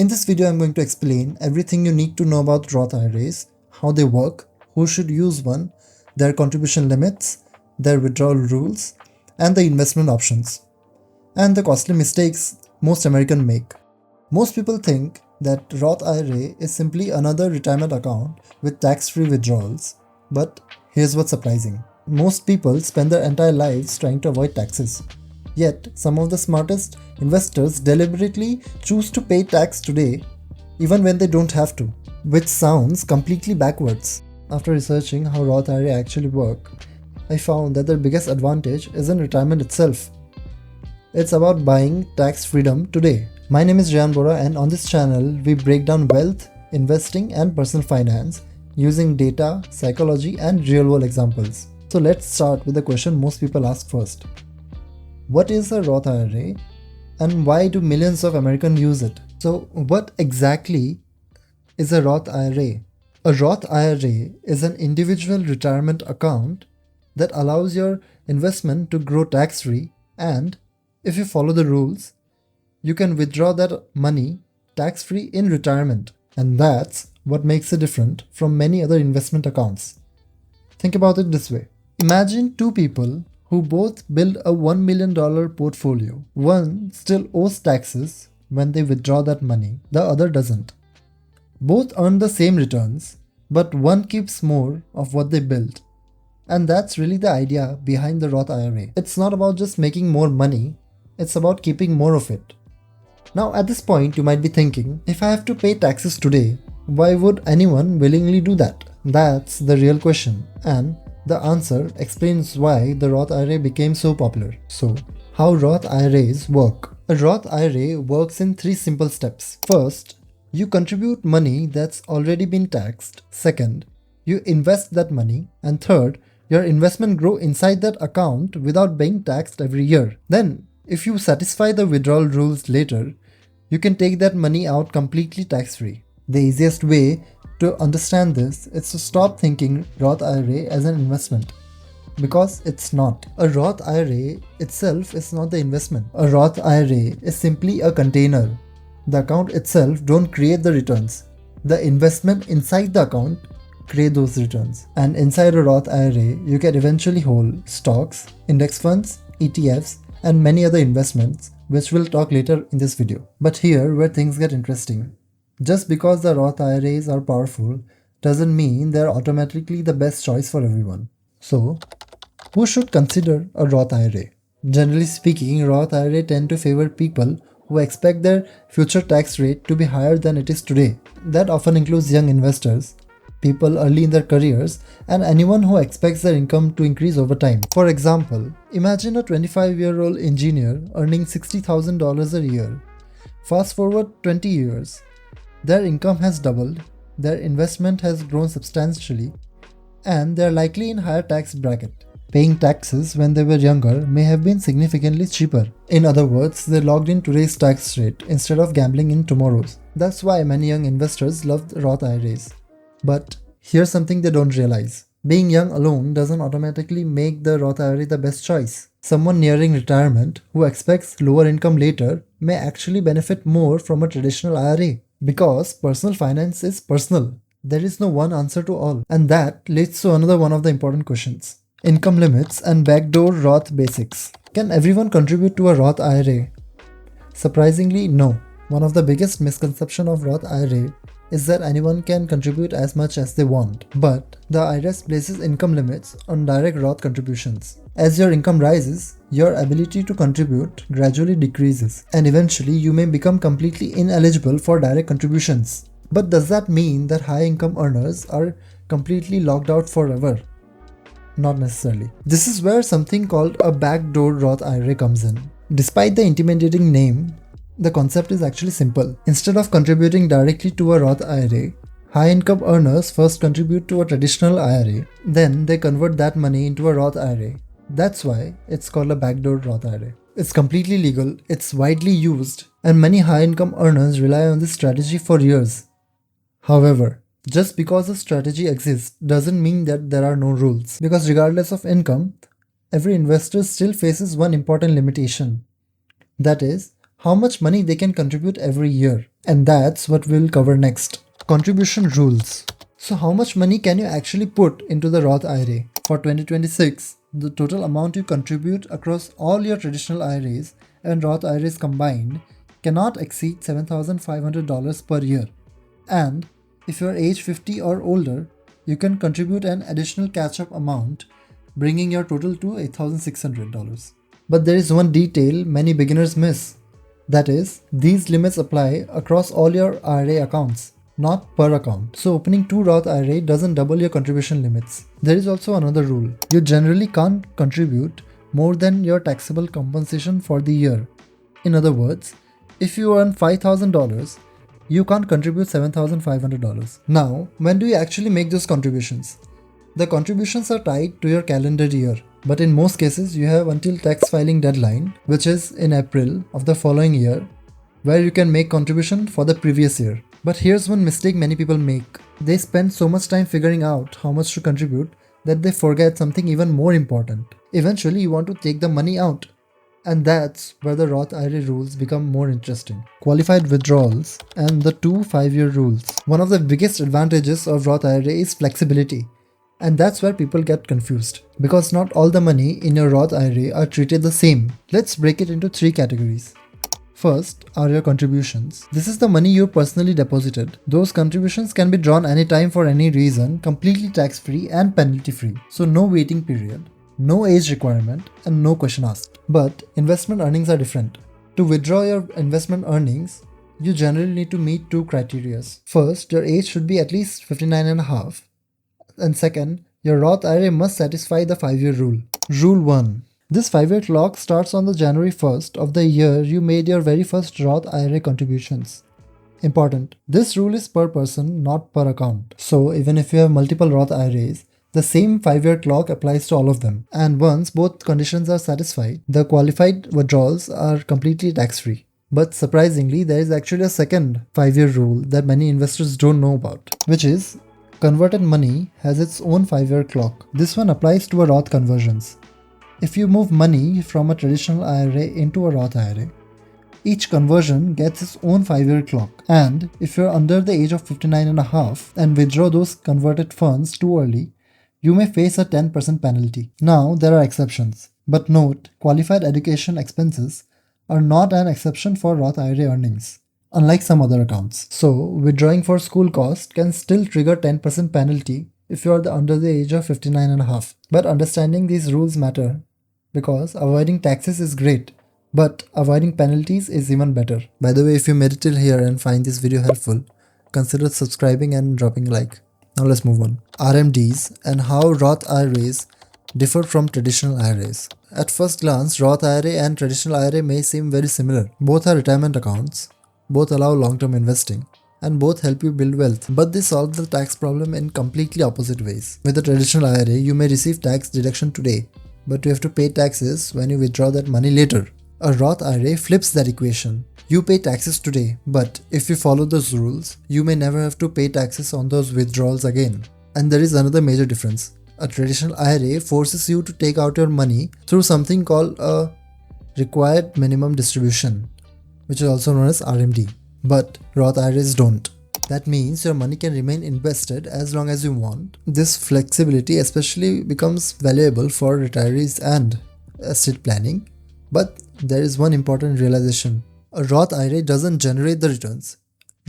In this video, I'm going to explain everything you need to know about Roth IRAs, how they work, who should use one, their contribution limits, their withdrawal rules, and the investment options, and the costly mistakes most Americans make. Most people think that Roth IRA is simply another retirement account with tax-free withdrawals, but here's what's surprising. Most people spend their entire lives trying to avoid taxes. Yet, some of the smartest investors deliberately choose to pay tax today, even when they don't have to, which sounds completely backwards. After researching how Roth IRA actually work, I found that their biggest advantage isn't retirement itself. It's about buying tax freedom today. My name is Rayan Bora, and on this channel, we break down wealth, investing, and personal finance using data, psychology, and real-world examples. So let's start with the question most people ask first. What is a Roth IRA and why do millions of Americans use it? So what exactly is a Roth IRA? A Roth IRA is an individual retirement account that allows your investment to grow tax-free, and if you follow the rules, you can withdraw that money tax-free in retirement. And that's what makes it different from many other investment accounts. Think about it this way. Imagine two people who both build a $1 million portfolio. One still owes taxes when they withdraw that money, the other doesn't. Both earn the same returns, but one keeps more of what they built. And that's really the idea behind the Roth IRA. It's not about just making more money, it's about keeping more of it. Now at this point you might be thinking, if I have to pay taxes today, why would anyone willingly do that? That's the real question, and the answer explains why the Roth IRA became so popular. So, how Roth IRAs work? A Roth IRA works in 3 simple steps. First, you contribute money that's already been taxed. Second, you invest that money. And third, your investment grows inside that account without being taxed every year. Then, if you satisfy the withdrawal rules later, you can take that money out completely tax-free. The easiest way to understand this is to stop thinking Roth IRA as an investment, because it's not. A Roth IRA itself is not the investment. A Roth IRA is simply a container. The account itself don't create the returns. The investment inside the account create those returns. And inside a Roth IRA, you can eventually hold stocks, index funds, ETFs, and many other investments, which we'll talk later in this video. But here where things get interesting. Just because the Roth IRAs are powerful doesn't mean they're automatically the best choice for everyone. So, who should consider a Roth IRA? Generally speaking, Roth IRA tend to favor people who expect their future tax rate to be higher than it is today. That often includes young investors, people early in their careers, and anyone who expects their income to increase over time. For example, imagine a 25-year-old engineer earning $60,000 a year. Fast forward 20 years. Their income has doubled, their investment has grown substantially, and they are likely in higher tax bracket. Paying taxes when they were younger may have been significantly cheaper. In other words, they logged in today's tax rate instead of gambling in tomorrow's. That's why many young investors love Roth IRAs. But here's something they don't realize. Being young alone doesn't automatically make the Roth IRA the best choice. Someone nearing retirement who expects lower income later may actually benefit more from a traditional IRA. Because personal finance is personal. There is no one answer to all. And that leads to another one of the important questions. Income limits and backdoor Roth basics. Can everyone contribute to a Roth IRA? Surprisingly, no. One of the biggest misconceptions of Roth IRA is that anyone can contribute as much as they want. But the IRS places income limits on direct Roth contributions. As your income rises, your ability to contribute gradually decreases, and eventually you may become completely ineligible for direct contributions. But does that mean that high income earners are completely locked out forever? Not necessarily. This is where something called a backdoor Roth IRA comes in. Despite the intimidating name, the concept is actually simple. Instead of contributing directly to a Roth IRA, high-income earners first contribute to a traditional IRA, then they convert that money into a Roth IRA. That's why it's called a backdoor Roth IRA. It's completely legal, it's widely used, and many high-income earners rely on this strategy for years. However, just because a strategy exists doesn't mean that there are no rules, because regardless of income, every investor still faces one important limitation. That is, how much money they can contribute every year. And that's what we'll cover next. Contribution rules. So how much money can you actually put into the Roth IRA? For 2026, the total amount you contribute across all your traditional IRAs and Roth IRAs combined cannot exceed $7,500 per year. And if you are age 50 or older, you can contribute an additional catch-up amount, bringing your total to $8,600. But there is one detail many beginners miss. That is, these limits apply across all your IRA accounts, not per account. So opening 2 Roth IRA doesn't double your contribution limits. There is also another rule. You generally can't contribute more than your taxable compensation for the year. In other words, if you earn $5,000, you can't contribute $7,500. Now, when do you actually make those contributions? The contributions are tied to your calendar year, but in most cases you have until tax filing deadline, which is in April of the following year, where you can make contribution for the previous year. But here's one mistake many people make. They spend so much time figuring out how much to contribute that they forget something even more important. Eventually you want to take the money out. And that's where the Roth IRA rules become more interesting. Qualified withdrawals and the 2 5-year rules. One of the biggest advantages of Roth IRA is flexibility. And that's where people get confused. Because not all the money in your Roth IRA are treated the same. Let's break it into 3 categories. First are your contributions. This is the money you personally deposited. Those contributions can be drawn anytime for any reason, completely tax-free and penalty-free. So no waiting period, no age requirement, and no question asked. But investment earnings are different. To withdraw your investment earnings, you generally need to meet 2 criteria. First, your age should be at least 59 and a half. And second, your Roth IRA must satisfy the 5-year rule. Rule 1. This 5-year clock starts on the January 1st of the year you made your very first Roth IRA contributions. Important. This rule is per person, not per account. So even if you have multiple Roth IRAs, the same 5-year clock applies to all of them. And once both conditions are satisfied, the qualified withdrawals are completely tax-free. But surprisingly, there is actually a second 5-year rule that many investors don't know about, which is converted money has its own 5-year clock. This one applies to a Roth conversions. If you move money from a traditional IRA into a Roth IRA, each conversion gets its own 5-year clock. And if you're under the age of 59 and a half and withdraw those converted funds too early, you may face a 10% penalty. Now, there are exceptions. But note, qualified education expenses are not an exception for Roth IRA earnings, unlike some other accounts. So, withdrawing for school cost can still trigger 10% penalty if you are under the age of 59 and a half. But understanding these rules matter, because avoiding taxes is great, but avoiding penalties is even better. By the way, if you made it till here and find this video helpful, consider subscribing and dropping a like. Now let's move on. RMDs and how Roth IRAs differ from traditional IRAs. At first glance, Roth IRA and traditional IRA may seem very similar. Both are retirement accounts, both allow long-term investing, and both help you build wealth. But they solve the tax problem in completely opposite ways. With a traditional IRA, you may receive tax deduction today, but you have to pay taxes when you withdraw that money later. A Roth IRA flips that equation. You pay taxes today, but if you follow those rules, you may never have to pay taxes on those withdrawals again. And there is another major difference. A traditional IRA forces you to take out your money through something called a required minimum distribution, which is also known as RMD. But Roth IRAs don't. That means your money can remain invested as long as you want. This flexibility especially becomes valuable for retirees and estate planning. But there is one important realization. A Roth IRA doesn't generate the returns.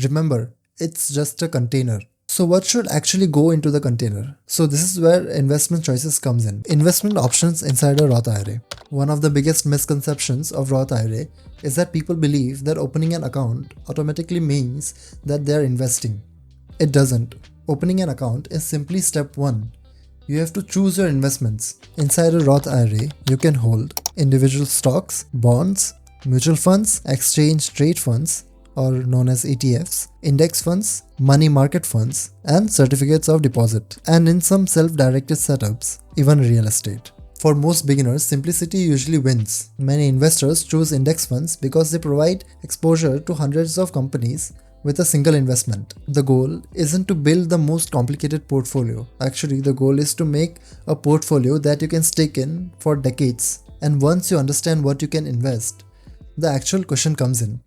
Remember, it's just a container. So what should actually go into the container? So this is where investment choices comes in. Investment options inside a Roth IRA. One of the biggest misconceptions of Roth IRA is that people believe that opening an account automatically means that they are investing. It doesn't. Opening an account is simply step 1. You have to choose your investments. Inside a Roth IRA, you can hold individual stocks, bonds, mutual funds, exchange trade funds, or known as ETFs, index funds, money market funds, and certificates of deposit, and in some self-directed setups, even real estate. For most beginners, simplicity usually wins. Many investors choose index funds because they provide exposure to hundreds of companies with a single investment. The goal isn't to build the most complicated portfolio. Actually, the goal is to make a portfolio that you can stick in for decades. And once you understand what you can invest, the actual question comes in.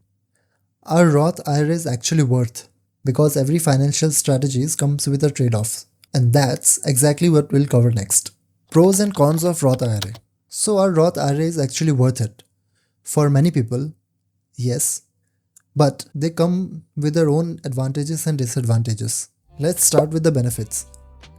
Are Roth IRAs actually worth? Because every financial strategy comes with a trade-off. And that's exactly what we'll cover next. Pros and cons of Roth IRA. So are Roth IRAs actually worth it? For many people, yes. But they come with their own advantages and disadvantages. Let's start with the benefits.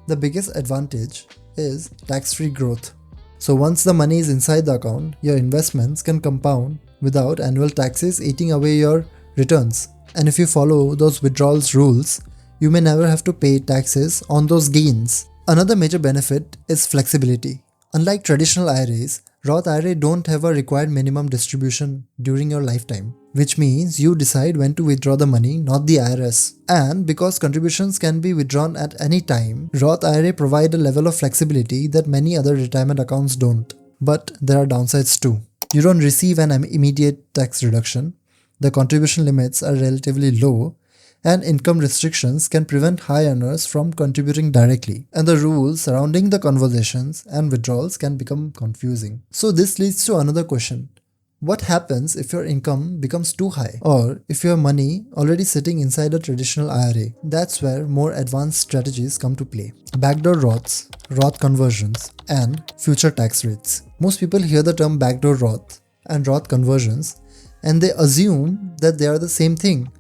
The biggest advantage is tax-free growth. So once the money is inside the account, your investments can compound without annual taxes eating away your returns. And if you follow those withdrawals rules, you may never have to pay taxes on those gains. Another major benefit is flexibility. Unlike traditional IRAs, Roth IRA don't have a required minimum distribution during your lifetime, which means you decide when to withdraw the money, not the IRS. And because contributions can be withdrawn at any time, Roth IRA provide a level of flexibility that many other retirement accounts don't. But there are downsides too. You don't receive an immediate tax reduction, the contribution limits are relatively low, and income restrictions can prevent high earners from contributing directly, and the rules surrounding the conversions and withdrawals can become confusing. So this leads to another question. What happens if your income becomes too high, or if your money already sitting inside a traditional IRA? That's where more advanced strategies come to play. Backdoor Roths, Roth conversions, and future tax rates. Most people hear the term backdoor Roth and Roth conversions and they assume that they are the same thing.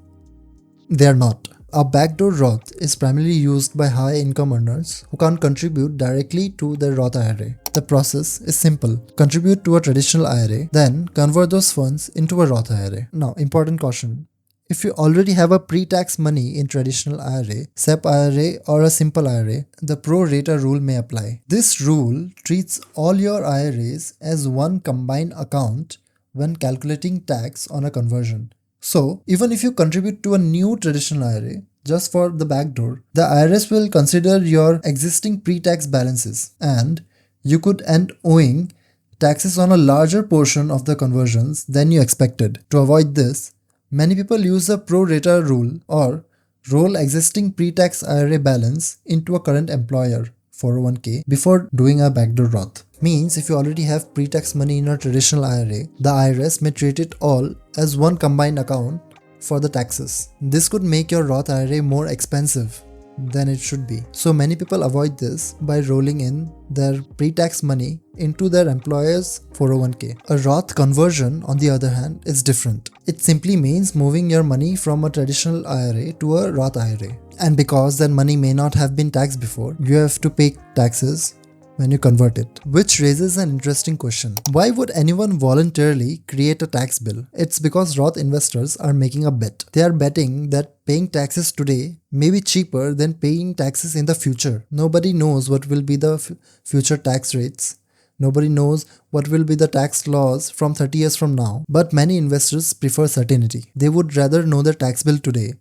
They are not. A backdoor Roth is primarily used by high-income earners who can't contribute directly to their Roth IRA. The process is simple. Contribute to a traditional IRA, then convert those funds into a Roth IRA. Now, important caution. If you already have a pre-tax money in traditional IRA, SEP IRA or a simple IRA, the pro rata rule may apply. This rule treats all your IRAs as one combined account when calculating tax on a conversion. So, even if you contribute to a new traditional IRA, just for the backdoor, the IRS will consider your existing pre-tax balances and you could end owing taxes on a larger portion of the conversions than you expected. To avoid this, many people use the pro rata rule or roll existing pre-tax IRA balance into a current employer 401k before doing a backdoor Roth. Means if you already have pre-tax money in a traditional IRA, the IRS may treat it all as one combined account for the taxes. This could make your Roth IRA more expensive than it should be. So many people avoid this by rolling in their pre-tax money into their employer's 401k. A Roth conversion, on the other hand, is different. It simply means moving your money from a traditional IRA to a Roth IRA. And because that money may not have been taxed before, you have to pay taxes when you convert it. Which raises an interesting question. Why would anyone voluntarily create a tax bill? It's because Roth investors are making a bet. They are betting that paying taxes today may be cheaper than paying taxes in the future. Nobody knows what will be the future tax rates. Nobody knows what will be the tax laws from 30 years from now. But many investors prefer certainty. They would rather know their tax bill today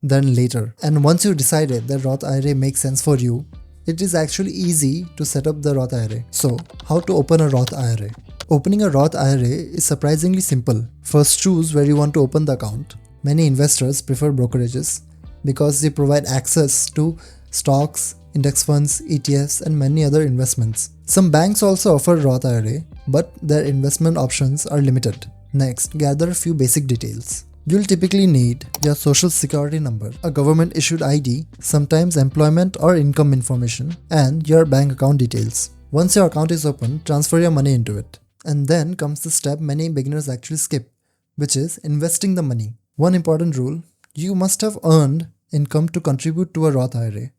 than later. And once you decided that Roth IRA makes sense for you, it is actually easy to set up the Roth IRA. So, how to open a Roth IRA? Opening a Roth IRA is surprisingly simple. First, choose where you want to open the account. Many investors prefer brokerages because they provide access to stocks, index funds, ETFs, and many other investments. Some banks also offer Roth IRA, but their investment options are limited. Next, gather a few basic details. You'll typically need your social security number, a government-issued ID, sometimes employment or income information, and your bank account details. Once your account is open, transfer your money into it. And then comes the step many beginners actually skip, which is investing the money. One important rule, you must have earned income to contribute to a Roth IRA,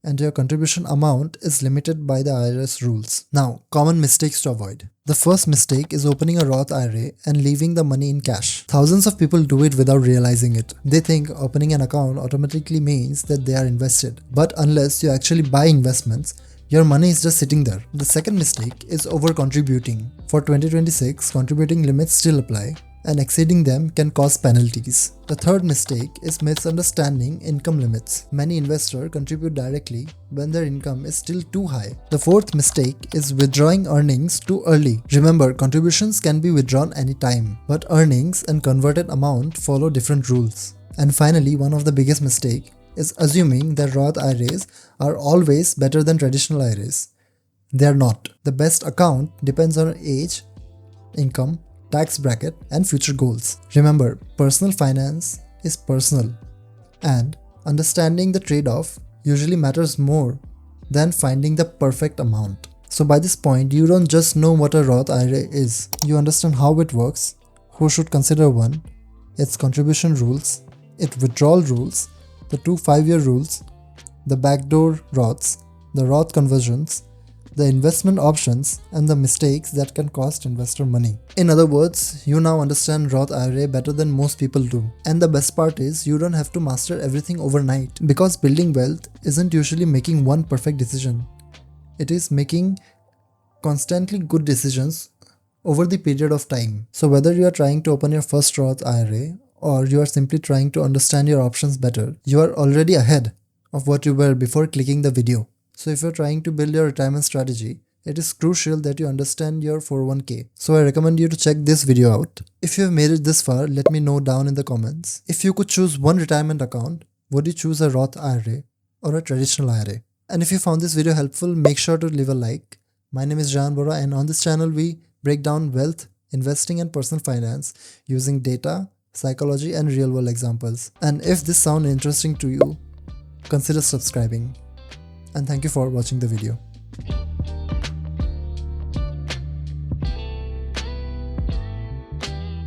and your contribution amount is limited by the IRS rules. Now, common mistakes to avoid. The first mistake is opening a Roth IRA and leaving the money in cash. Thousands of people do it without realizing it. They think opening an account automatically means that they are invested. But unless you actually buy investments, your money is just sitting there. The second mistake is over-contributing. For 2026, contributing limits still apply, and exceeding them can cause penalties. The third mistake is misunderstanding income limits. Many investors contribute directly when their income is still too high. The fourth mistake is withdrawing earnings too early. Remember, contributions can be withdrawn anytime, but earnings and converted amount follow different rules. And finally, one of the biggest mistakes is assuming that Roth IRAs are always better than traditional IRAs. They are not. The best account depends on age, income, tax bracket, and future goals. Remember, personal finance is personal, and understanding the trade-off usually matters more than finding the perfect amount. So by this point, you don't just know what a Roth IRA is, you understand how it works, who should consider one, its contribution rules, its withdrawal rules, the 2 5-year rules, the backdoor Roths, the Roth conversions, the investment options, and the mistakes that can cost investor money. In other words, you now understand Roth IRA better than most people do. And the best part is, you don't have to master everything overnight, because building wealth isn't usually making one perfect decision. It is making constantly good decisions over the period of time. So whether you are trying to open your first Roth IRA or you are simply trying to understand your options better, you are already ahead of what you were before clicking the video. So if you're trying to build your retirement strategy, it is crucial that you understand your 401k. So I recommend you to check this video out. If you have made it this far, let me know down in the comments. If you could choose one retirement account, would you choose a Roth IRA or a traditional IRA? And if you found this video helpful, make sure to leave a like. My name is Rayan Bora, and on this channel we break down wealth, investing and personal finance using data, psychology and real world examples. And if this sounds interesting to you, consider subscribing. And thank you for watching the video.